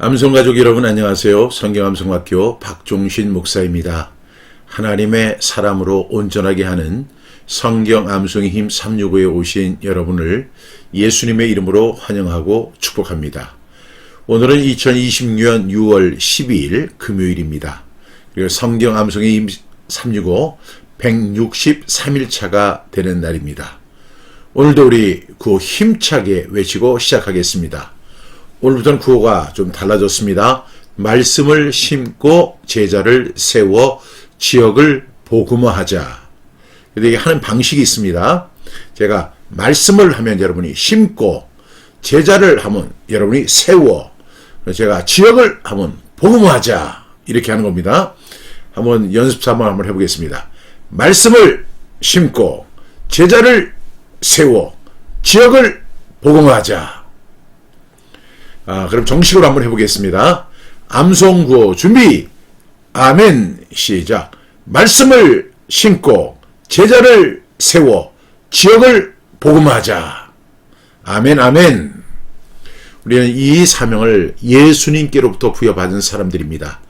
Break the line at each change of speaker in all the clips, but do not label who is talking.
암송가족 여러분 안녕하세요. 성경암송학교 박종신 목사입니다. 하나님의 사람으로 온전하게 하는 성경암송의 힘 365에 오신 여러분을 예수님의 이름으로 환영하고 축복합니다. 오늘은 2026년 6월 12일 금요일입니다. 그리고 성경암송의 힘 365 163일차가 되는 날입니다. 오늘도 우리 구호 힘차게 외치고 시작하겠습니다. 오늘부터는 구호가 좀 달라졌습니다. 말씀을 심고 제자를 세워 지역을 복음화하자. 이게 하는 방식이 있습니다. 제가 말씀을 하면 여러분이 심고, 제자를 하면 여러분이 세워, 제가 지역을 하면 복음화하자. 이렇게 하는 겁니다. 한번 연습 한번 해보겠습니다. 말씀을 심고 제자를 세워 지역을 복음화하자. 그럼 정식으로 한번 해보겠습니다. 암송구호 준비. 아멘. 시작. 말씀을 심고 제자를 세워 지역을 복음화하자. 아멘 아멘. 우리는 이 사명을 예수님께로부터 부여받은 사람들입니다.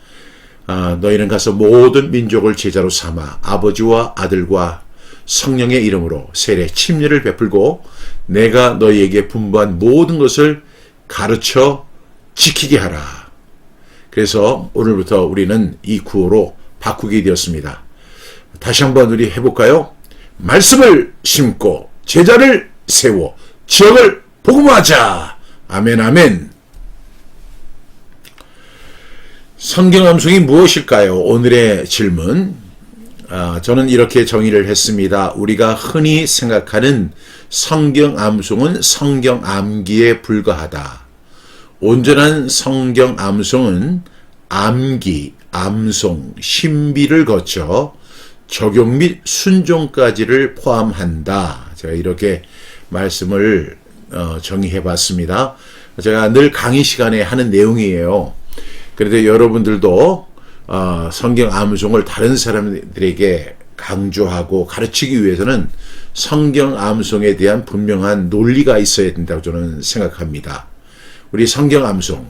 너희는 가서 모든 민족을 제자로 삼아 아버지와 아들과 성령의 이름으로 세례 침례를 베풀고 내가 너희에게 분부한 모든 것을 가르쳐 지키게 하라. 그래서 오늘부터 우리는 이 구호로 바꾸게 되었습니다. 다시 한번 우리 해볼까요? 말씀을 심고 제자를 세워 지역을 복음화하자. 아멘 아멘. 성경암송이 무엇일까요? 오늘의 질문. 저는 이렇게 정의를 했습니다. 우리가 흔히 생각하는 성경암송은 성경암기에 불과하다. 온전한 성경암송은 암기, 암송, 신비를 거쳐 적용 및 순종까지를 포함한다. 제가 이렇게 말씀을 정의해 봤습니다. 제가 늘 강의 시간에 하는 내용이에요. 그런데 여러분들도 성경 암송을 다른 사람들에게 강조하고 가르치기 위해서는 성경 암송에 대한 분명한 논리가 있어야 된다고 저는 생각합니다. 우리 성경 암송,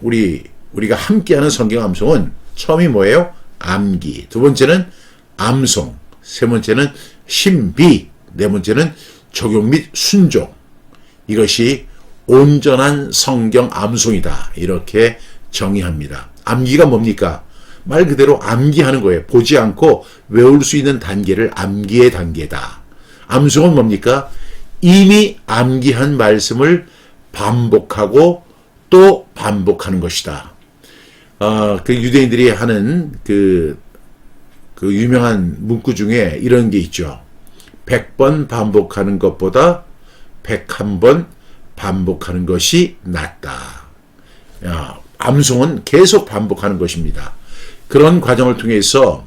우리가 함께하는 성경 암송은 처음이 뭐예요? 암기. 두 번째는 암송. 세 번째는 신비. 네 번째는 적용 및 순종. 이것이 온전한 성경 암송이다. 이렇게 정의합니다. 암기가 뭡니까? 말 그대로 암기하는 거예요. 보지 않고 외울 수 있는 단계를 암기의 단계다. 암송은 뭡니까? 이미 암기한 말씀을 반복하고 또 반복하는 것이다. 그 유대인들이 하는 그 유명한 문구 중에 이런 게 있죠. 100번 반복하는 것보다 101번 반복하는 것이 낫다. 암송은 계속 반복하는 것입니다. 그런 과정을 통해서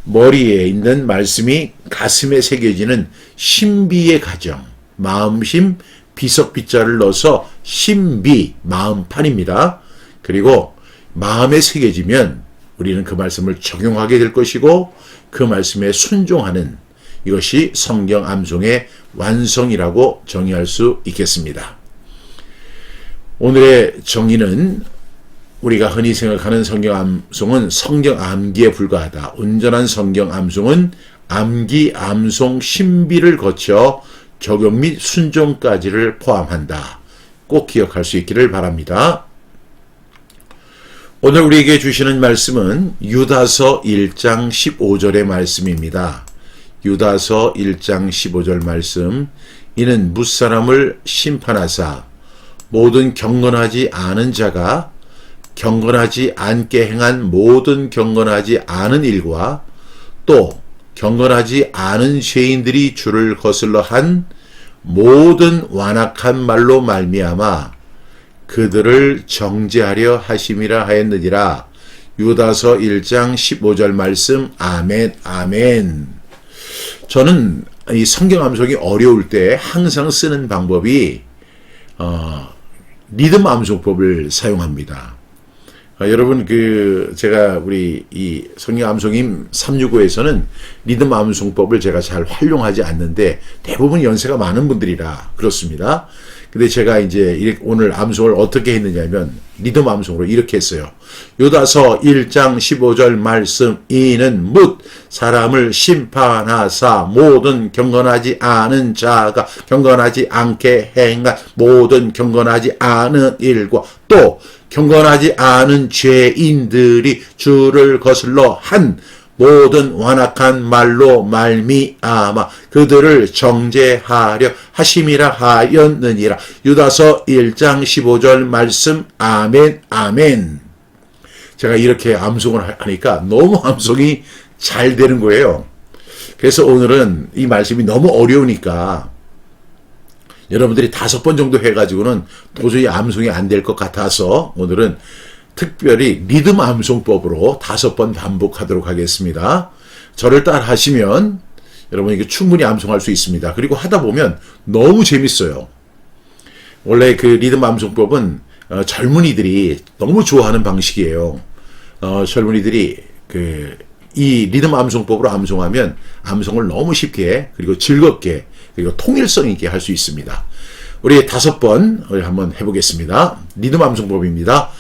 머리에 있는 말씀이 가슴에 새겨지는 신비의 과정, 마음심, 비석비자를 넣어서 신비, 마음판입니다. 그리고 마음에 새겨지면 우리는 그 말씀을 적용하게 될 것이고 그 말씀에 순종하는 이것이 성경 암송의 완성이라고 정의할 수 있겠습니다. 오늘의 정의는 우리가 흔히 생각하는 성경 암송은 성경 암기에 불과하다. 온전한 성경 암송은 암기, 암송, 신비를 거쳐 적용 및 순종까지를 포함한다. 꼭 기억할 수 있기를 바랍니다. 오늘 우리에게 주시는 말씀은 유다서 1장 15절의 말씀입니다. 유다서 1장 15절 말씀. 이는 뭇사람을 심판하사 모든 경건하지 않은 자가 경건하지 않게 행한 모든 경건하지 않은 일과 또 경건하지 않은 죄인들이 주를 거슬러 한 모든 완악한 말로 말미암아 그들을 정죄하려 하심이라 하였느니라. 유다서 1장 15절 말씀. 아멘 아멘. 저는 이 성경 암송이 어려울 때 항상 쓰는 방법이 리듬 암송법을 사용합니다. 여러분 제가 우리 이 성경 암송임 365에서는 리듬 암송법을 제가 잘 활용하지 않는데 대부분 연세가 많은 분들이라 그렇습니다. 근데 제가 이제 오늘 암송을 어떻게 했느냐면 리듬 암송으로 이렇게 했어요. 유다서 1장 15절 말씀 이는 뭇 사람을 심판하사 모든 경건하지 않은 자가 경건하지 않게 행한 모든 경건하지 않은 일과 또 경건하지 않은 죄인들이 주를 거슬러 한 모든 완악한 말로 말미암아 그들을 정죄하려 하심이라 하였느니라. 유다서 1장 15절 말씀. 아멘 아멘. 제가 이렇게 암송을 하니까 너무 암송이 잘 되는 거예요. 그래서 오늘은 이 말씀이 너무 어려우니까 여러분들이 5번 정도 해가지고는 도저히 암송이 안 될 것 같아서 오늘은 특별히 리듬 암송법으로 5번 반복하도록 하겠습니다. 저를 따라 하시면 여러분 이게 충분히 암송할 수 있습니다. 그리고 하다 보면 너무 재밌어요. 원래 그 리듬 암송법은 젊은이들이 너무 좋아하는 방식이에요. 젊은이들이 이 리듬 암송법으로 암송하면 암송을 너무 쉽게 그리고 즐겁게 그리고 통일성 있게 할 수 있습니다. 우리 5번 우리 한번 해보겠습니다. 리듬 암송법입니다.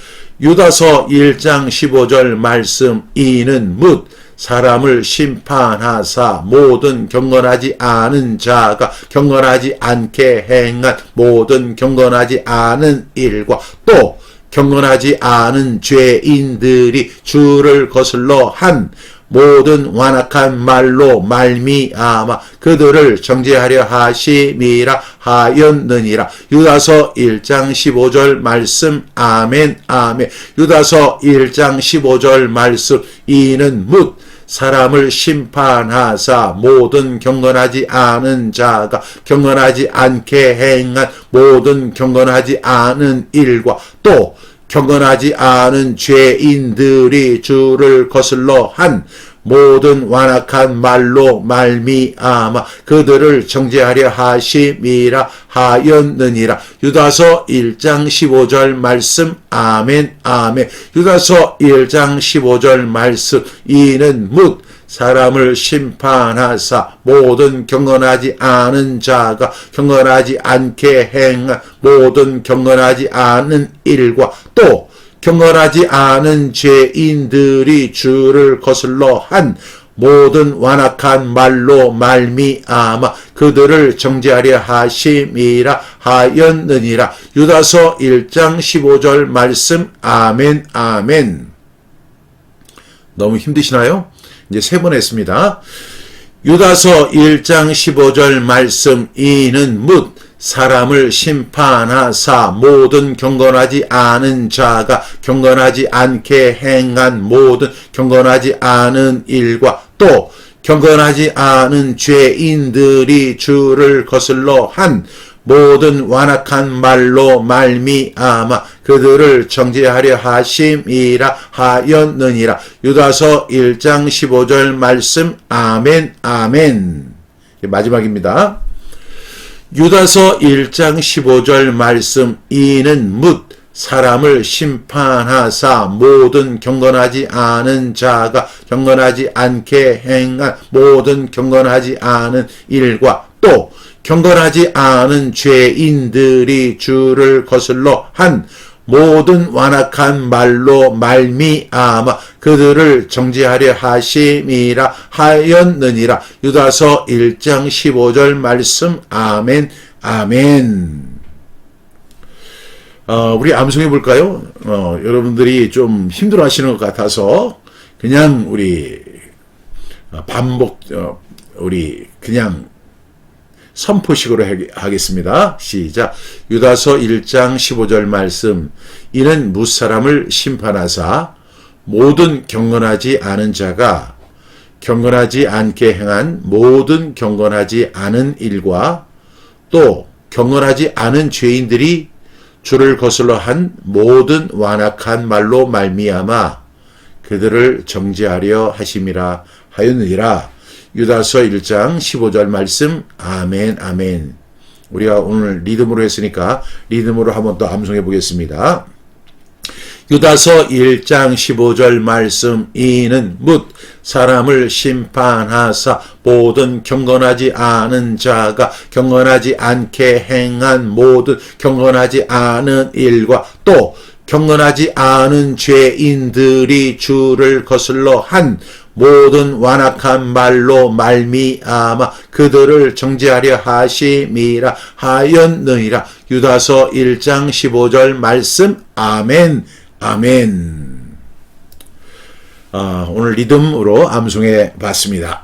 유다서 1장 15절 말씀 이는 뭇 사람을 심판하사 모든 경건하지 않은 자가 경건하지 않게 행한 모든 경건하지 않은 일과 또 경건하지 않은 죄인들이 주를 거슬러 한 모든 완악한 말로 말미암아 그들을 정죄하려 하심이라 하였느니라. 유다서 1장 15절 말씀. 아멘 아멘. 유다서 1장 15절 말씀. 이는 뭇 사람을 심판하사 모든 경건하지 않은 자가 경건하지 않게 행한 모든 경건하지 않은 일과 또 경건하지 않은 죄인들이 주를 거슬러 한 모든 완악한 말로 말미암아 그들을 정죄하려 하심이라 하였느니라. 유다서 1장 15절 말씀. 아멘 아멘. 유다서 1장 15절 말씀. 이는 뭇 사람을 심판하사 모든 경건하지 않은 자가 경건하지 않게 행한 모든 경건하지 않은 일과 또 경건하지 않은 죄인들이 주를 거슬러 한 모든 완악한 말로 말미암아 그들을 정죄하려 하심이라 하였느니라. 유다서 1장 15절 말씀. 아멘 아멘. 너무 힘드시나요? 이제 3번 했습니다. 유다서 1장 15절 말씀. 이는 뭇 사람을 심판하사 모든 경건하지 않은 자가 경건하지 않게 행한 모든 경건하지 않은 일과 또 경건하지 않은 죄인들이 주를 거슬러 한 모든 완악한 말로 말미암아 그들을 정죄하려 하심이라 하였느니라. 유다서 1장 15절 말씀. 아멘 아멘. 마지막입니다. 유다서 1장 15절 말씀. 이는 뭇 사람을 심판하사 모든 경건하지 않은 자가 경건하지 않게 행한 모든 경건하지 않은 일과 또 경건하지 않은 죄인들이 주를 거슬러 한 모든 완악한 말로 말미암아 그들을 정죄하려 하심이라 하였느니라. 유다서 1장 15절 말씀. 아멘 아멘. 우리 암송해 볼까요? 여러분들이 좀 힘들어 하시는 것 같아서 그냥 우리 우리 그냥 선포식으로 하겠습니다. 시작. 유다서 1장 15절 말씀. 이는 무사람을 심판하사 모든 경건하지 않은 자가 경건하지 않게 행한 모든 경건하지 않은 일과 또 경건하지 않은 죄인들이 주를 거슬러 한 모든 완악한 말로 말미암아 그들을 정죄하려 하심이라 하였느니라. 유다서 1장 15절 말씀. 아멘 아멘. 우리가 오늘 리듬으로 했으니까 리듬으로 한번 더 암송해 보겠습니다. 유다서 1장 15절 말씀. 이는 뭇 사람을 심판하사 모든 경건하지 않은 자가 경건하지 않게 행한 모든 경건하지 않은 일과 또 경건하지 않은 죄인들이 주를 거슬러 한 모든 완악한 말로 말미암아 그들을 정죄하려 하심이라 하였느니라. 유다서 1장 15절 말씀. 아멘. 아멘. 오늘 리듬으로 암송해 봤습니다.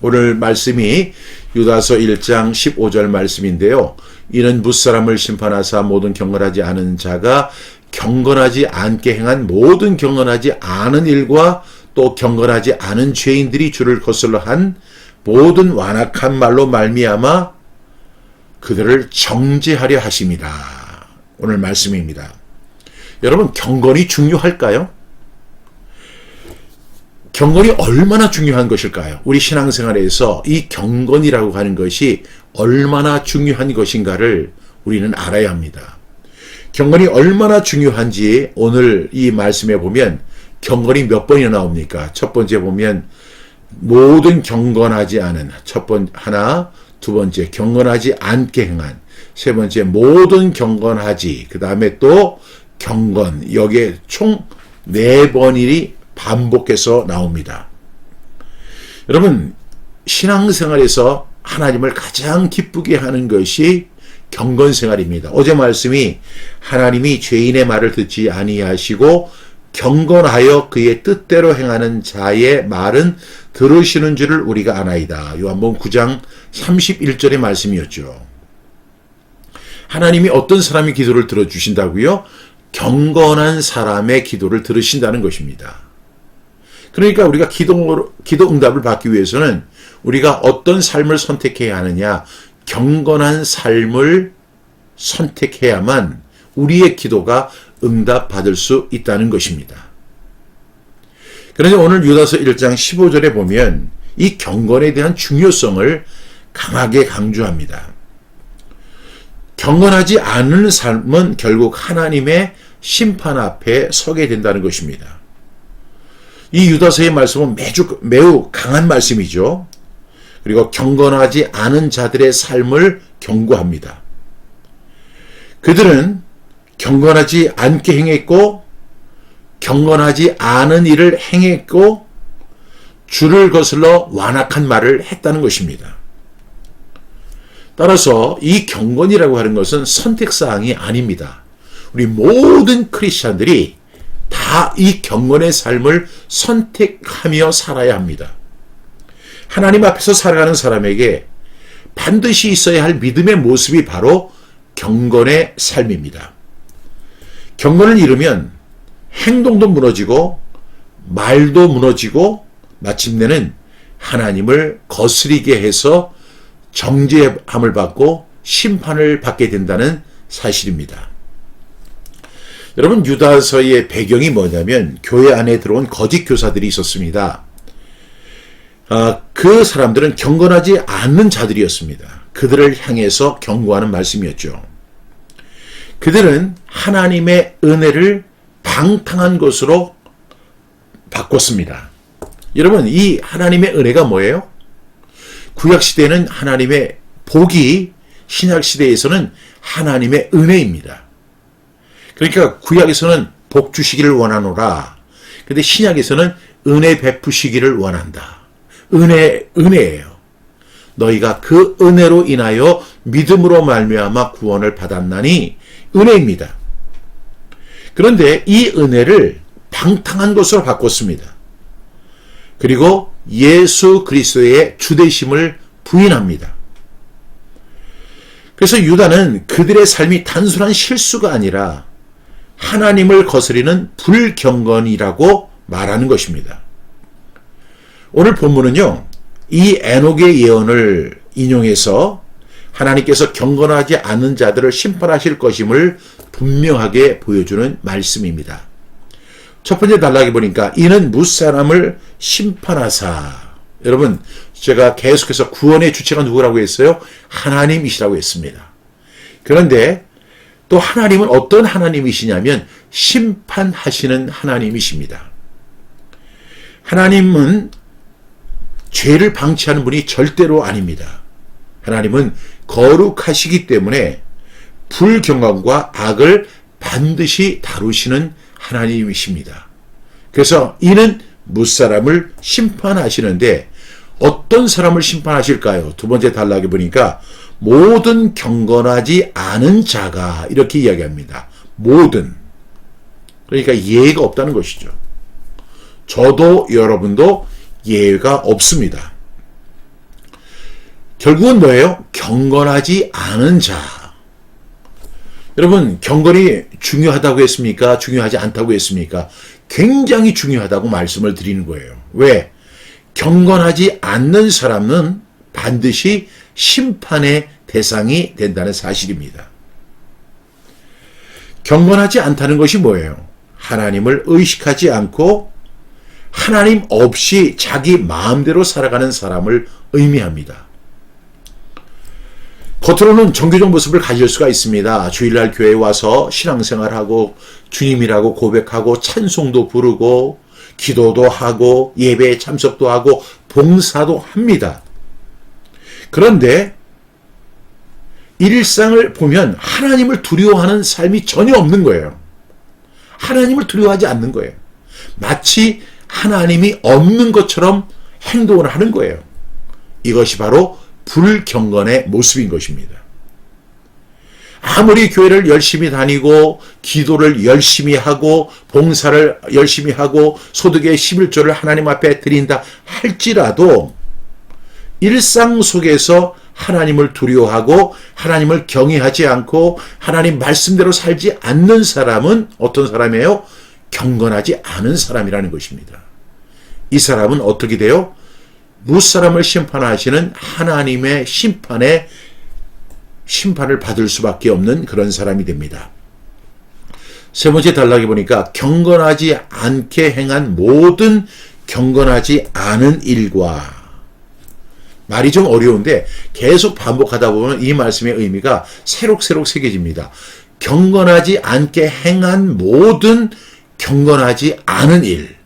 오늘 말씀이 유다서 1장 15절 말씀인데요. 이는 무사람을 심판하사 모든 경건하지 않은 자가 경건하지 않게 행한 모든 경건하지 않은 일과 또 경건하지 않은 죄인들이 주를 거슬러 한 모든 완악한 말로 말미암아 그들을 정죄하려 하심이다. 오늘 말씀입니다. 여러분, 경건이 중요할까요? 경건이 얼마나 중요한 것일까요? 우리 신앙생활에서 이 경건이라고 하는 것이 얼마나 중요한 것인가를 우리는 알아야 합니다. 경건이 얼마나 중요한지 오늘 이 말씀에 보면 경건이 몇 번이나 나옵니까? 첫 번째 보면 모든 경건하지 않은 하나, 두 번째 경건하지 않게 행한, 세 번째 모든 경건하지, 그 다음에 또 경건, 여기에 총 4번이 반복해서 나옵니다. 여러분, 신앙생활에서 하나님을 가장 기쁘게 하는 것이 경건생활입니다. 어제 말씀이 하나님이 죄인의 말을 듣지 아니하시고 경건하여 그의 뜻대로 행하는 자의 말은 들으시는 줄을 우리가 아나이다. 요한복음 9장 31절의 말씀이었죠. 하나님이 어떤 사람의 기도를 들어주신다고요? 경건한 사람의 기도를 들으신다는 것입니다. 그러니까 우리가 기도 응답을 받기 위해서는 우리가 어떤 삶을 선택해야 하느냐? 경건한 삶을 선택해야만 우리의 기도가 응답받을 수 있다는 것입니다. 그런데 오늘 유다서 1장 15절에 보면 이 경건에 대한 중요성을 강하게 강조합니다. 경건하지 않은 삶은 결국 하나님의 심판 앞에 서게 된다는 것입니다. 이 유다서의 말씀은 매우 강한 말씀이죠. 그리고 경건하지 않은 자들의 삶을 경고합니다. 그들은 경건하지 않게 행했고 경건하지 않은 일을 행했고 주를 거슬러 완악한 말을 했다는 것입니다. 따라서 이 경건이라고 하는 것은 선택사항이 아닙니다. 우리 모든 크리스찬들이 다 이 경건의 삶을 선택하며 살아야 합니다. 하나님 앞에서 살아가는 사람에게 반드시 있어야 할 믿음의 모습이 바로 경건의 삶입니다. 경건을 잃으면 행동도 무너지고 말도 무너지고 마침내는 하나님을 거스리게 해서 정죄함을 받고 심판을 받게 된다는 사실입니다. 여러분, 유다서의 배경이 뭐냐면 교회 안에 들어온 거짓 교사들이 있었습니다. 그 사람들은 경건하지 않는 자들이었습니다. 그들을 향해서 경고하는 말씀이었죠. 그들은 하나님의 은혜를 방탕한 것으로 바꿨습니다. 여러분, 이 하나님의 은혜가 뭐예요? 구약시대에는 하나님의 복이, 신약시대에서는 하나님의 은혜입니다. 그러니까 구약에서는 복 주시기를 원하노라. 그런데 신약에서는 은혜 베푸시기를 원한다. 은혜예요. 너희가 그 은혜로 인하여 믿음으로 말미암아 구원을 받았나니 은혜입니다. 그런데 이 은혜를 방탕한 것으로 바꿨습니다. 그리고 예수 그리스도의 주되심을 부인합니다. 그래서 유다는 그들의 삶이 단순한 실수가 아니라 하나님을 거스리는 불경건이라고 말하는 것입니다. 오늘 본문은요, 이 에녹의 예언을 인용해서 하나님께서 경건하지 않는 자들을 심판하실 것임을 분명하게 보여주는 말씀입니다. 첫 번째 단락에 보니까 이는 무사람을 심판하사. 여러분, 제가 계속해서 구원의 주체가 누구라고 했어요? 하나님이시라고 했습니다. 그런데 또 하나님은 어떤 하나님이시냐면 심판하시는 하나님이십니다. 하나님은 죄를 방치하는 분이 절대로 아닙니다. 하나님은 거룩하시기 때문에 불경건과 악을 반드시 다루시는 하나님이십니다. 그래서 이는 무사람을 심판하시는데 어떤 사람을 심판하실까요? 두 번째 단락에 보니까 모든 경건하지 않은 자가 이렇게 이야기합니다. 모든. 그러니까 예외가 없다는 것이죠. 저도 여러분도 예외가 없습니다. 결국은 뭐예요? 경건하지 않은 자. 여러분, 경건이 중요하다고 했습니까? 중요하지 않다고 했습니까? 굉장히 중요하다고 말씀을 드리는 거예요. 왜? 경건하지 않는 사람은 반드시 심판의 대상이 된다는 사실입니다. 경건하지 않다는 것이 뭐예요? 하나님을 의식하지 않고 하나님 없이 자기 마음대로 살아가는 사람을 의미합니다. 겉으로는 정교적 모습을 가질 수가 있습니다. 주일날 교회에 와서 신앙생활하고 주님이라고 고백하고 찬송도 부르고 기도도 하고 예배에 참석도 하고 봉사도 합니다. 그런데 일상을 보면 하나님을 두려워하는 삶이 전혀 없는 거예요. 하나님을 두려워하지 않는 거예요. 마치 하나님이 없는 것처럼 행동을 하는 거예요. 이것이 바로 불경건의 모습인 것입니다. 아무리 교회를 열심히 다니고 기도를 열심히 하고 봉사를 열심히 하고 소득의 11조를 하나님 앞에 드린다 할지라도 일상 속에서 하나님을 두려워하고 하나님을 경외하지 않고 하나님 말씀대로 살지 않는 사람은 어떤 사람이에요? 경건하지 않은 사람이라는 것입니다. 이 사람은 어떻게 돼요? 무사람을 심판하시는 하나님의 심판을 받을 수밖에 없는 그런 사람이 됩니다. 세 번째 단락에 보니까 경건하지 않게 행한 모든 경건하지 않은 일과, 말이 좀 어려운데 계속 반복하다 보면 이 말씀의 의미가 새록새록 새겨집니다. 경건하지 않게 행한 모든 경건하지 않은 일.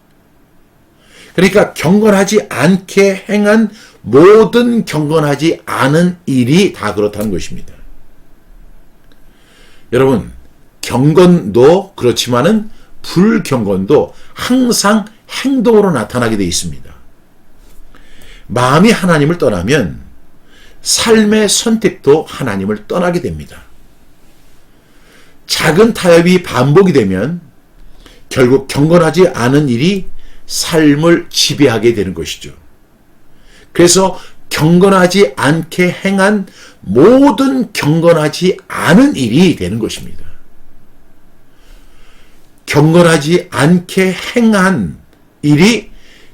그러니까 경건하지 않게 행한 모든 경건하지 않은 일이 다 그렇다는 것입니다. 여러분, 경건도 그렇지만은 불경건도 항상 행동으로 나타나게 되어 있습니다. 마음이 하나님을 떠나면 삶의 선택도 하나님을 떠나게 됩니다. 작은 타협이 반복이 되면 결국 경건하지 않은 일이 삶을 지배하게 되는 것이죠. 그래서 경건하지 않게 행한 모든 경건하지 않은 일이 되는 것입니다. 경건하지 않게 행한 일이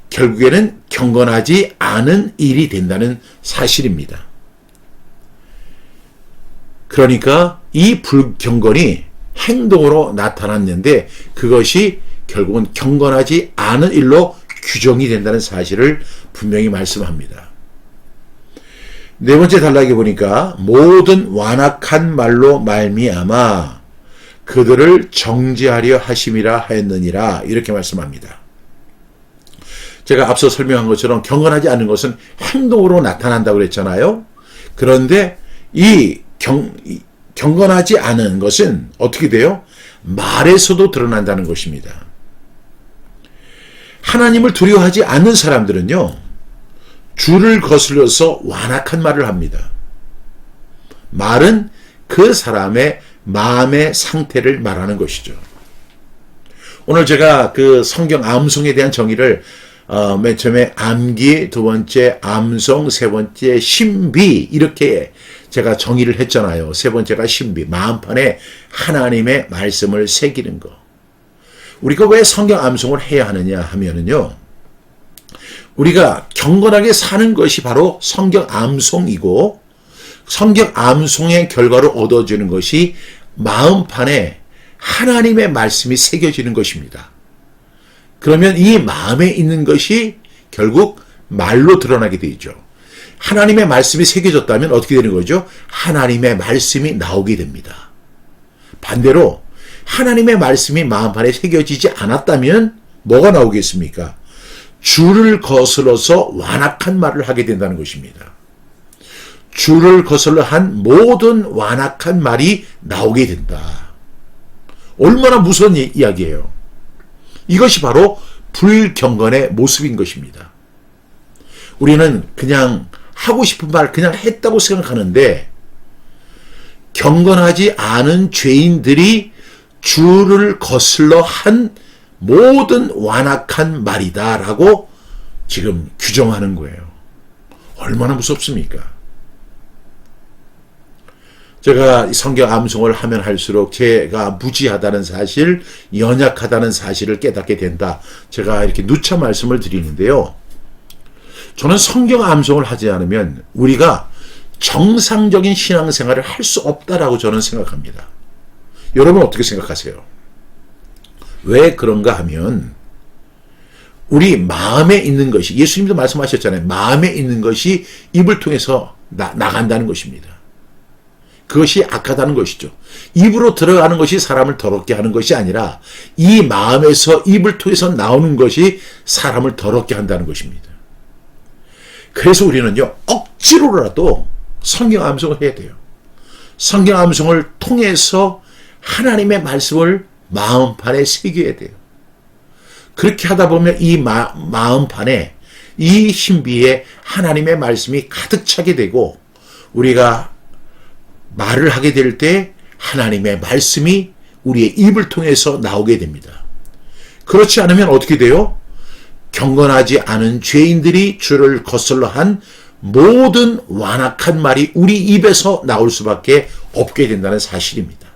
결국에는 경건하지 않은 일이 된다는 사실입니다. 그러니까 이 불경건이 행동으로 나타났는데 그것이 결국은 경건하지 않은 일로 규정이 된다는 사실을 분명히 말씀합니다. 네 번째 단락에 보니까 모든 완악한 말로 말미암아 그들을 정죄하려 하심이라 하였느니라 이렇게 말씀합니다. 제가 앞서 설명한 것처럼 경건하지 않은 것은 행동으로 나타난다고 그랬잖아요. 그런데 이 경건하지 않은 것은 어떻게 돼요? 말에서도 드러난다는 것입니다. 하나님을 두려워하지 않는 사람들은요, 줄을 거슬려서 완악한 말을 합니다. 말은 그 사람의 마음의 상태를 말하는 것이죠. 오늘 제가 그 성경 암송에 대한 정의를 맨 처음에 암기, 두 번째 암송, 세 번째 신비 이렇게 제가 정의를 했잖아요. 세 번째가 신비, 마음판에 하나님의 말씀을 새기는 거. 우리가 왜 성경 암송을 해야 하느냐 하면은요, 우리가 경건하게 사는 것이 바로 성경 암송이고 성경 암송의 결과로 얻어지는 것이 마음판에 하나님의 말씀이 새겨지는 것입니다. 그러면 이 마음에 있는 것이 결국 말로 드러나게 되죠. 하나님의 말씀이 새겨졌다면 어떻게 되는 거죠? 하나님의 말씀이 나오게 됩니다. 반대로 하나님의 말씀이 마음판에 새겨지지 않았다면 뭐가 나오겠습니까? 주를 거슬러서 완악한 말을 하게 된다는 것입니다. 주를 거슬러 한 모든 완악한 말이 나오게 된다. 얼마나 무서운 이야기예요. 이것이 바로 불경건의 모습인 것입니다. 우리는 그냥 하고 싶은 말 그냥 했다고 생각하는데 경건하지 않은 죄인들이 주를 거슬러 한 모든 완악한 말이다라고 지금 규정하는 거예요. 얼마나 무섭습니까? 제가 성경 암송을 하면 할수록 제가 무지하다는 사실, 연약하다는 사실을 깨닫게 된다. 제가 이렇게 누차 말씀을 드리는데요. 저는 성경 암송을 하지 않으면 우리가 정상적인 신앙생활을 할 수 없다라고 저는 생각합니다. 여러분 어떻게 생각하세요? 왜 그런가 하면 우리 마음에 있는 것이, 예수님도 말씀하셨잖아요. 마음에 있는 것이 입을 통해서 나간다는 것입니다. 그것이 악하다는 것이죠. 입으로 들어가는 것이 사람을 더럽게 하는 것이 아니라 이 마음에서 입을 통해서 나오는 것이 사람을 더럽게 한다는 것입니다. 그래서 우리는요, 억지로라도 성경 암송을 해야 돼요. 성경 암송을 통해서 하나님의 말씀을 마음판에 새겨야 돼요. 그렇게 하다 보면 이 마음판에, 이 신비에 하나님의 말씀이 가득 차게 되고 우리가 말을 하게 될 때 하나님의 말씀이 우리의 입을 통해서 나오게 됩니다. 그렇지 않으면 어떻게 돼요? 경건하지 않은 죄인들이 주를 거슬러 한 모든 완악한 말이 우리 입에서 나올 수밖에 없게 된다는 사실입니다.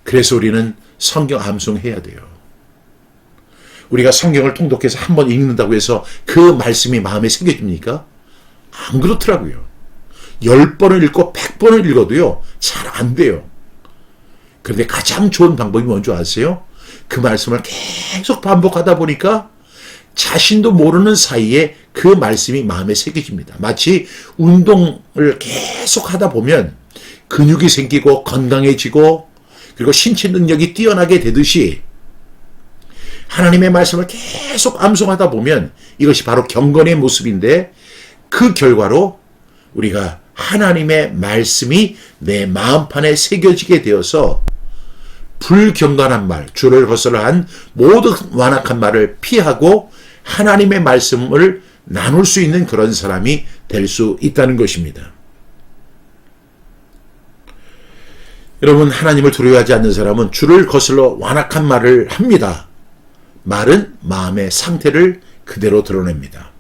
그래서 우리는 성경 암송해야 돼요. 우리가 성경을 통독해서 한 번 읽는다고 해서 그 말씀이 마음에 새겨집니까? 안 그렇더라고요. 10번을 읽고 100번을 읽어도요, 잘 안 돼요. 그런데 가장 좋은 방법이 뭔지 아세요? 그 말씀을 계속 반복하다 보니까 자신도 모르는 사이에 그 말씀이 마음에 새겨집니다. 마치 운동을 계속 하다 보면 근육이 생기고 건강해지고 그리고 신체 능력이 뛰어나게 되듯이 하나님의 말씀을 계속 암송하다 보면 이것이 바로 경건의 모습인데 그 결과로 우리가 하나님의 말씀이 내 마음판에 새겨지게 되어서 불경건한 말, 주를 거슬러 한 모든 완악한 말을 피하고 하나님의 말씀을 나눌 수 있는 그런 사람이 될 수 있다는 것입니다. 여러분, 하나님을 두려워하지 않는 사람은 주를 거슬러 완악한 말을 합니다. 말은 마음의 상태를 그대로 드러냅니다.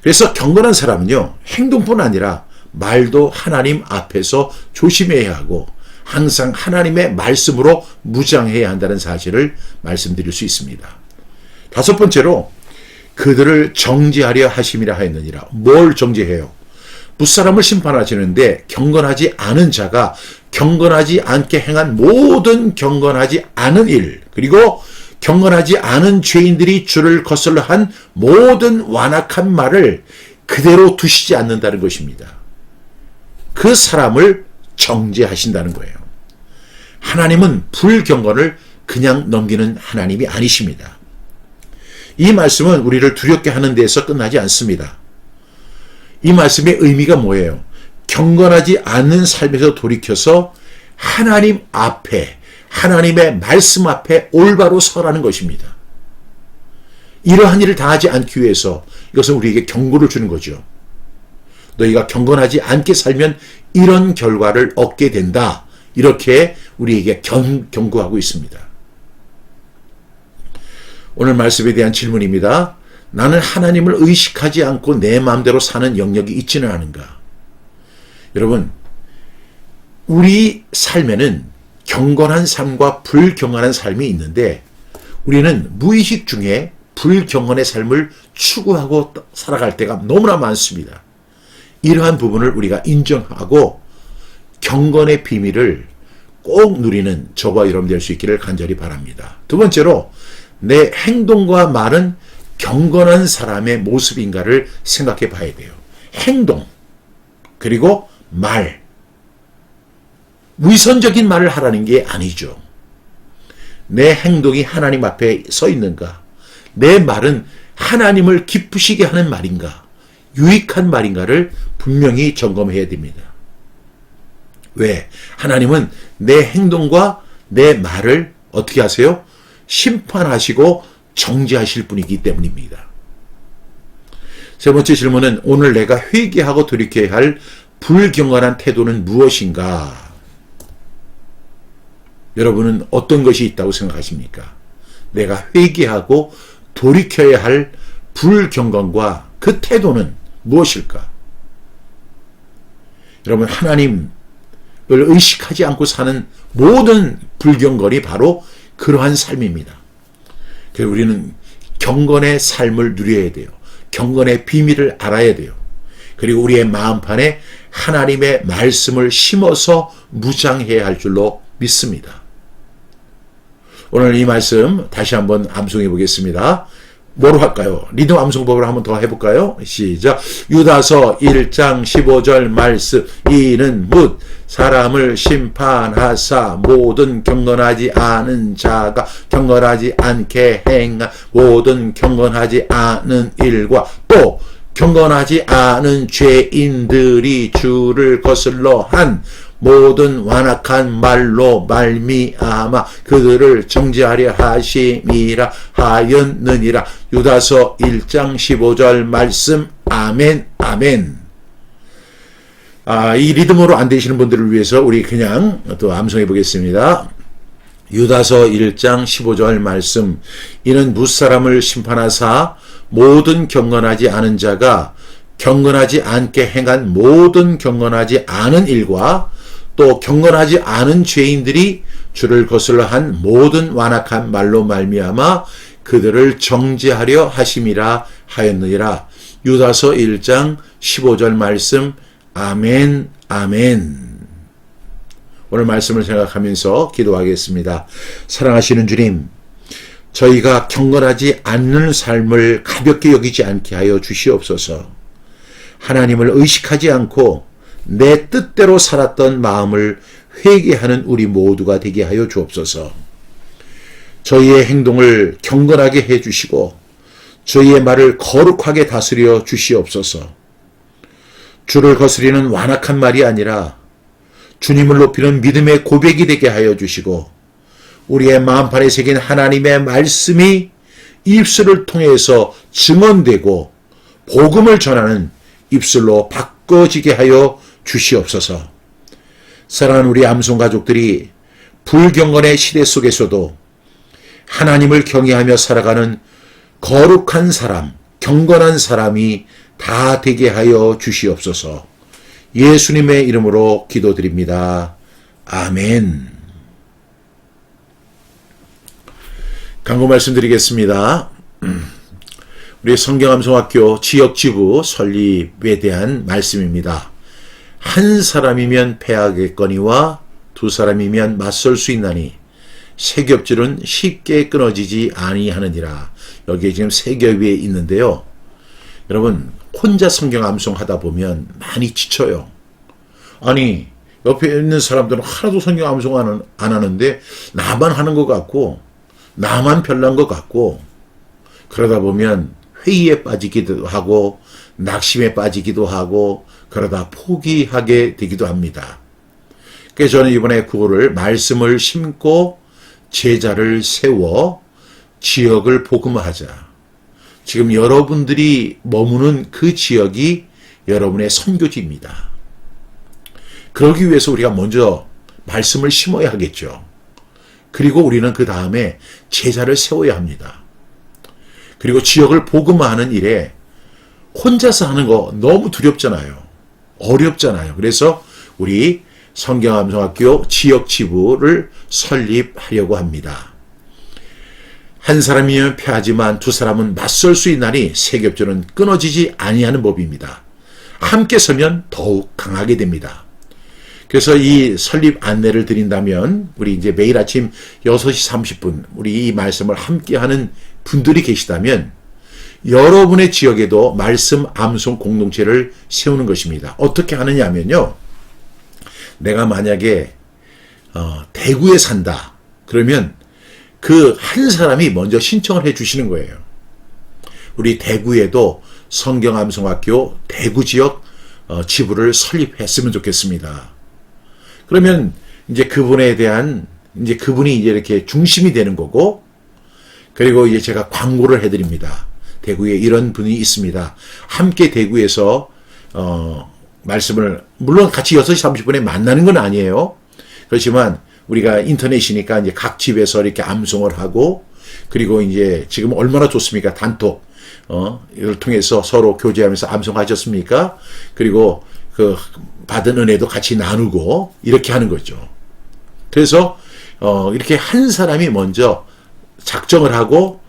그래서 경건한 사람은요, 행동뿐 아니라 말도 하나님 앞에서 조심해야 하고 항상 하나님의 말씀으로 무장해야 한다는 사실을 말씀드릴 수 있습니다. 5번째로 그들을 정죄하려 하심이라 하였느니라. 뭘 정죄해요? 무사람을 심판하시는데 경건하지 않은 자가 경건하지 않게 행한 모든 경건하지 않은 일, 그리고 경건하지 않은 죄인들이 주를 거슬러 한 모든 완악한 말을 그대로 두시지 않는다는 것입니다. 그 사람을 정죄하신다는 거예요. 하나님은 불경건을 그냥 넘기는 하나님이 아니십니다. 이 말씀은 우리를 두렵게 하는 데에서 끝나지 않습니다. 이 말씀의 의미가 뭐예요? 경건하지 않는 삶에서 돌이켜서 하나님 앞에, 하나님의 말씀 앞에 올바로 서라는 것입니다. 이러한 일을 당하지 않기 위해서 이것은 우리에게 경고를 주는 거죠. 너희가 경건하지 않게 살면 이런 결과를 얻게 된다. 이렇게 우리에게 경고하고 있습니다. 오늘 말씀에 대한 질문입니다. 나는 하나님을 의식하지 않고 내 마음대로 사는 영역이 있지는 않은가? 여러분, 우리 삶에는 경건한 삶과 불경건한 삶이 있는데 우리는 무의식 중에 불경건의 삶을 추구하고 살아갈 때가 너무나 많습니다. 이러한 부분을 우리가 인정하고 경건의 비밀을 꼭 누리는 저와 여러분 될 수 있기를 간절히 바랍니다. 2번째로 내 행동과 말은 경건한 사람의 모습인가를 생각해 봐야 돼요. 행동, 그리고 말. 위선적인 말을 하라는 게 아니죠. 내 행동이 하나님 앞에 서 있는가? 내 말은 하나님을 기쁘시게 하는 말인가? 유익한 말인가를 분명히 점검해야 됩니다. 왜? 하나님은 내 행동과 내 말을 어떻게 하세요? 심판하시고 정죄하실 분이기 때문입니다. 세 번째 질문은 오늘 내가 회개하고 돌이켜야 할 불경건한 태도는 무엇인가? 여러분은 어떤 것이 있다고 생각하십니까? 내가 회개하고 돌이켜야 할 불경건과 그 태도는 무엇일까? 여러분, 하나님을 의식하지 않고 사는 모든 불경건이 바로 그러한 삶입니다. 그래서 우리는 경건의 삶을 누려야 돼요. 경건의 비밀을 알아야 돼요. 그리고 우리의 마음판에 하나님의 말씀을 심어서 무장해야 할 줄로 믿습니다. 오늘 이 말씀 다시 한번 암송해 보겠습니다. 뭐로 할까요? 리듬 암송법으로 한번 더 해볼까요? 시작. 유다서 1장 15절 말씀. 이는 뭇 사람을 심판하사 모든 경건하지 않은 자가 경건하지 않게 행한 모든 경건하지 않은 일과 또 경건하지 않은 죄인들이 주를 거슬러 한 모든 완악한 말로 말미암아 그들을 정죄하려 하심이라 하였느니라. 유다서 1장 15절 말씀. 아멘, 아멘. 이 리듬으로 안 되시는 분들을 위해서 우리 그냥 또 암송해 보겠습니다. 유다서 1장 15절 말씀. 이는 무사람을 심판하사 모든 경건하지 않은 자가 경건하지 않게 행한 모든 경건하지 않은 일과 또 경건하지 않은 죄인들이 주를 거슬러 한 모든 완악한 말로 말미암아 그들을 정죄하려 하심이라 하였느니라. 유다서 1장 15절 말씀. 아멘, 아멘. 오늘 말씀을 생각하면서 기도하겠습니다. 사랑하시는 주님, 저희가 경건하지 않는 삶을 가볍게 여기지 않게 하여 주시옵소서. 하나님을 의식하지 않고 내 뜻대로 살았던 마음을 회개하는 우리 모두가 되게 하여 주옵소서. 저희의 행동을 경건하게 해주시고 저희의 말을 거룩하게 다스려 주시옵소서. 주를 거스리는 완악한 말이 아니라 주님을 높이는 믿음의 고백이 되게 하여 주시고 우리의 마음판에 새긴 하나님의 말씀이 입술을 통해서 증언되고 복음을 전하는 입술로 바꿔지게 하여 주시옵소서. 사랑하는 우리 암송 가족들이 불경건의 시대 속에서도 하나님을 경외하며 살아가는 거룩한 사람, 경건한 사람이 다 되게 하여 주시옵소서. 예수님의 이름으로 기도드립니다. 아멘. 강구 말씀드리겠습니다. 우리 성경암송학교 지역지부 설립에 대한 말씀입니다. 한 사람이면 패하겠거니와 두 사람이면 맞설 수 있나니 세 겹줄은 쉽게 끊어지지 아니하느니라. 여기에 지금 세 겹이 있는데요. 여러분, 혼자 성경 암송하다 보면 많이 지쳐요. 아니, 옆에 있는 사람들은 하나도 성경 암송 안 하는데 나만 하는 것 같고 나만 별난 것 같고 그러다 보면 회의에 빠지기도 하고 낙심에 빠지기도 하고 그러다 포기하게 되기도 합니다. 그래서 저는 이번에 그거를 말씀을 심고 제자를 세워 지역을 복음화하자. 지금 여러분들이 머무는 그 지역이 여러분의 선교지입니다. 그러기 위해서 우리가 먼저 말씀을 심어야 하겠죠. 그리고 우리는 그 다음에 제자를 세워야 합니다. 그리고 지역을 복음화하는 일에 혼자서 하는 거 너무 두렵잖아요. 어렵잖아요. 그래서 우리 성경암송학교 지역지부를 설립하려고 합니다. 한 사람이면 패하지만 두 사람은 맞설 수 있나니 세 겹줄은 끊어지지 아니하는 법입니다. 함께 서면 더욱 강하게 됩니다. 그래서 이 설립 안내를 드린다면 우리 이제 매일 아침 6시 30분 우리 이 말씀을 함께 하는 분들이 계시다면 여러분의 지역에도 말씀 암송 공동체를 세우는 것입니다. 어떻게 하느냐 하면요. 내가 만약에 대구에 산다. 그러면 그 한 사람이 먼저 신청을 해 주시는 거예요. 우리 대구에도 성경암송학교 대구 지역 지부를 설립했으면 좋겠습니다. 그러면 이제 그분에 대한 이제 그분이 이제 이렇게 중심이 되는 거고, 그리고 이제 제가 광고를 해드립니다. 대구에 이런 분이 있습니다. 함께 대구에서 말씀을 물론 같이 6시 30분에 만나는 건 아니에요. 그렇지만 우리가 인터넷이니까 이제 각 집에서 이렇게 암송을 하고, 그리고 이제 지금 얼마나 좋습니까? 단톡 이걸 통해서 서로 교제하면서 암송하셨습니까? 그리고 그 받은 은혜도 같이 나누고 이렇게 하는 거죠. 그래서 이렇게 한 사람이 먼저 작정을 하고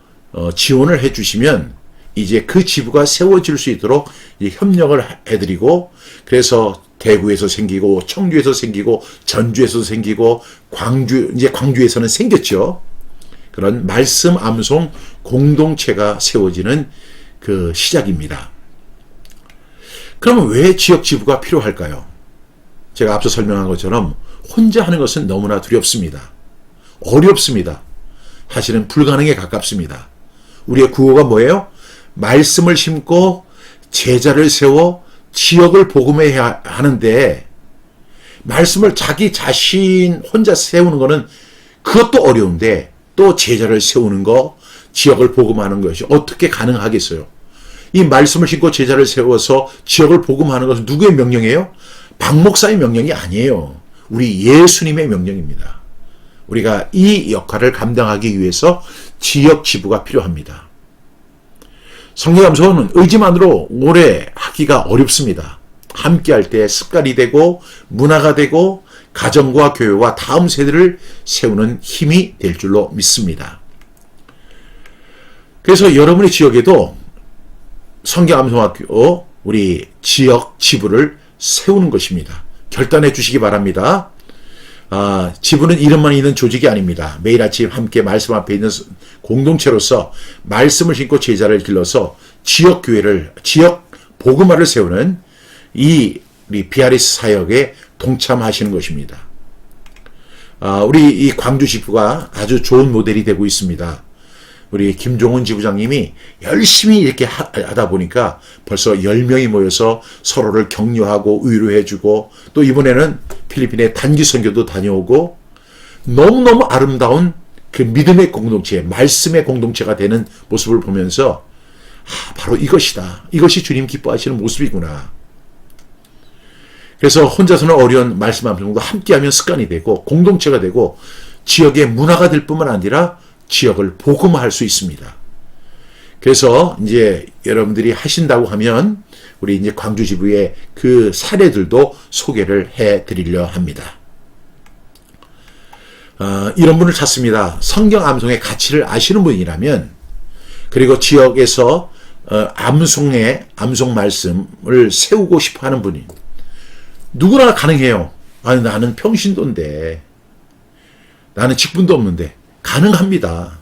지원을 해주시면 이제 그 지부가 세워질 수 있도록 협력을 해드리고, 그래서 대구에서 생기고 청주에서 생기고 전주에서 생기고 이제 광주에서는 생겼죠. 그런 말씀 암송 공동체가 세워지는 그 시작입니다. 그러면 왜 지역 지부가 필요할까요? 제가 앞서 설명한 것처럼 혼자 하는 것은 너무나 두렵습니다. 어렵습니다. 사실은 불가능에 가깝습니다. 우리의 구호가 뭐예요? 말씀을 심고 제자를 세워 지역을 복음해야 하는데, 말씀을 자기 자신 혼자 세우는 것은 그것도 어려운데 또 제자를 세우는 거, 지역을 복음하는 것이 어떻게 가능하겠어요? 이 말씀을 심고 제자를 세워서 지역을 복음하는 것은 누구의 명령이에요? 박 목사의 명령이 아니에요. 우리 예수님의 명령입니다. 우리가 이 역할을 감당하기 위해서 지역 지부가 필요합니다. 성경암송은 의지만으로 오래 하기가 어렵습니다. 함께할 때 습관이 되고 문화가 되고 가정과 교회와 다음 세대를 세우는 힘이 될 줄로 믿습니다. 그래서 여러분의 지역에도 성경암송학교 우리 지역 지부를 세우는 것입니다. 결단해 주시기 바랍니다. 지부는 이름만 있는 조직이 아닙니다. 매일 아침 함께 말씀 앞에 있는 공동체로서 말씀을 신고 제자를 길러서 지역 교회를, 지역 복음화를 세우는 우리 BRS 사역에 동참하시는 것입니다. 우리 이 광주 지부가 아주 좋은 모델이 되고 있습니다. 우리 김종훈 지부장님이 열심히 이렇게 하다 보니까 벌써 10명이 모여서 서로를 격려하고 위로해주고, 또 이번에는 필리핀에 단기 선교도 다녀오고, 너무너무 아름다운 그 믿음의 공동체, 말씀의 공동체가 되는 모습을 보면서 바로 이것이다. 이것이 주님 기뻐하시는 모습이구나. 그래서 혼자서는 어려운 말씀 암송도 함께하면 습관이 되고 공동체가 되고 지역의 문화가 될 뿐만 아니라 지역을 복음화할 수 있습니다. 그래서 이제 여러분들이 하신다고 하면 우리 이제 광주 지부의 그 사례들도 소개를 해 드리려 합니다. 이런 분을 찾습니다. 성경 암송의 가치를 아시는 분이라면, 그리고 지역에서 암송 말씀을 세우고 싶어 하는 분이 누구나 가능해요. 아니, 나는 평신도인데, 나는 직분도 없는데 가능합니다.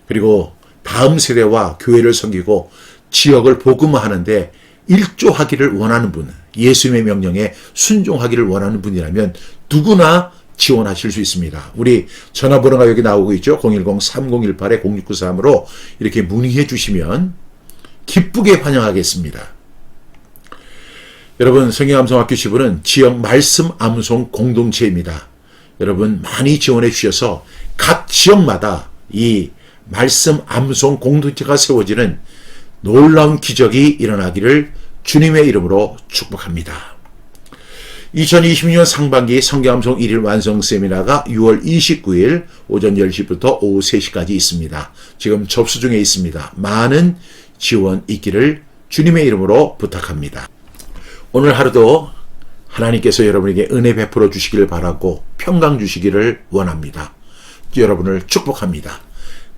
그리고 다음 세대와 교회를 섬기고 지역을 복음화하는데 일조하기를 원하는 분, 예수님의 명령에 순종하기를 원하는 분이라면 누구나 지원하실 수 있습니다. 우리 전화번호가 여기 나오고 있죠. 010-3018-0693으로 이렇게 문의해 주시면 기쁘게 환영하겠습니다. 여러분, 성경암송학교 지부는 지역 말씀 암송 공동체입니다. 여러분 많이 지원해 주셔서 각 지역마다 이 말씀 암송 공동체가 세워지는 놀라운 기적이 일어나기를 주님의 이름으로 축복합니다. 2020년 상반기 성경암송 1일 완성 세미나가 6월 29일 오전 10시부터 오후 3시까지 있습니다. 지금 접수 중에 있습니다. 많은 지원 있기를 주님의 이름으로 부탁합니다. 오늘 하루도 하나님께서 여러분에게 은혜 베풀어 주시기를 바라고 평강 주시기를 원합니다. 여러분을 축복합니다.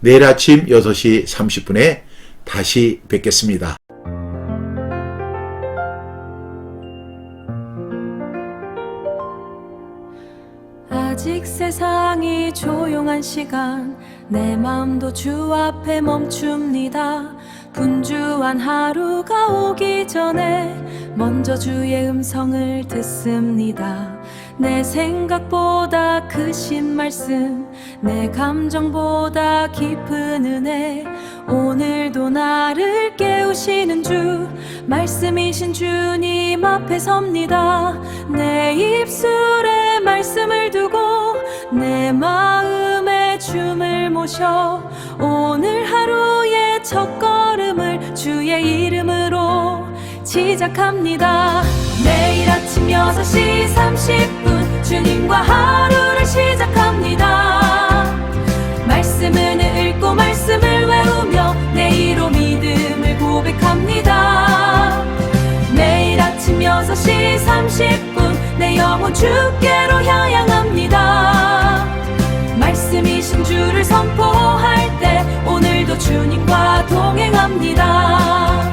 내일 아침 6시 30분에 다시 뵙겠습니다.
아직 세상이 조용한 시간, 내 마음도 주 앞에 멈춥니다. 분주한 하루가 오기 전에 먼저 주의 음성을 듣습니다. 내 생각보다 크신 말씀, 내 감정보다 깊은 은혜 오늘도 나를 깨우시는 주 말씀이신 주님 앞에 섭니다. 내 입술에 말씀을 두고 내 마음에 춤을 모셔 오늘 하루의 첫걸음을 주의 이름으로 시작합니다. 매일 아침 6시 30분 주님과 하루를 시작합니다. 말씀을 읽고 말씀을 외우며 내일로 믿음을 고백합니다. 매일 아침 6시 30분 내 영혼 주께로 향합니다. 말씀이신 주를 선포할 때 오늘도 주님과 동행합니다.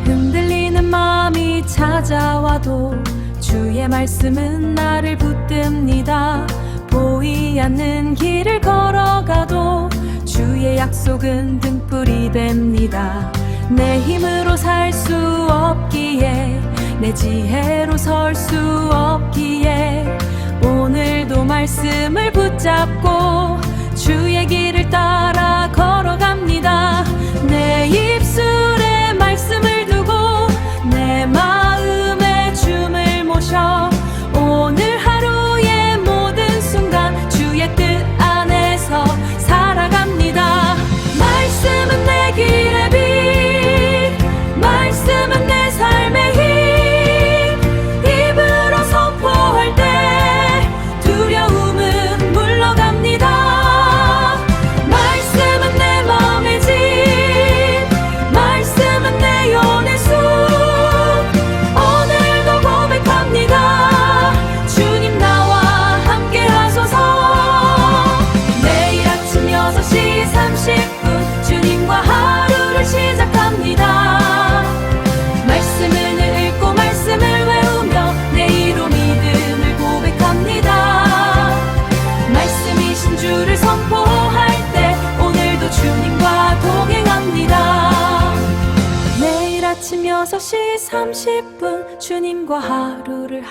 흔들리는 마음이 찾아와도 주의 말씀은 나를 붙듭니다. 보이지 않는 길을 걸어가도 주의 약속은 등불이 됩니다. 내 힘으로 살 수 없기에 내 지혜로 설 수 없기에 오늘도 말씀을 붙잡고 주의 길을 따라 걸어갑니다. 내 입술에 말씀을 두고 내 마음에 춤을 모셔 오늘 하루의 모든 순간 주의 뜻 안에서 살아갑니다. 말씀은 내 길의 빛 말씀은 내 삶의 힘 입으로 선포할 때 두려움은 물러갑니다. 말씀은 내 마음의 집 말씀은 내 영의 숲 오늘도 고백합니다. 주님 나와 함께 하소서. 매일 아침 6시 30분 주님과 하루를 시작합니다. 말씀을 읽고 말씀을 외우며 내일로 믿음을 고백합니다. 말씀이신 주를 선포할 때 오늘도 주님과 동행합니다. 매일 아침 6시 30분 주님과 하루를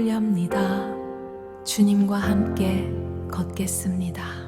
엽니다. 주님과 함께 걷겠습니다.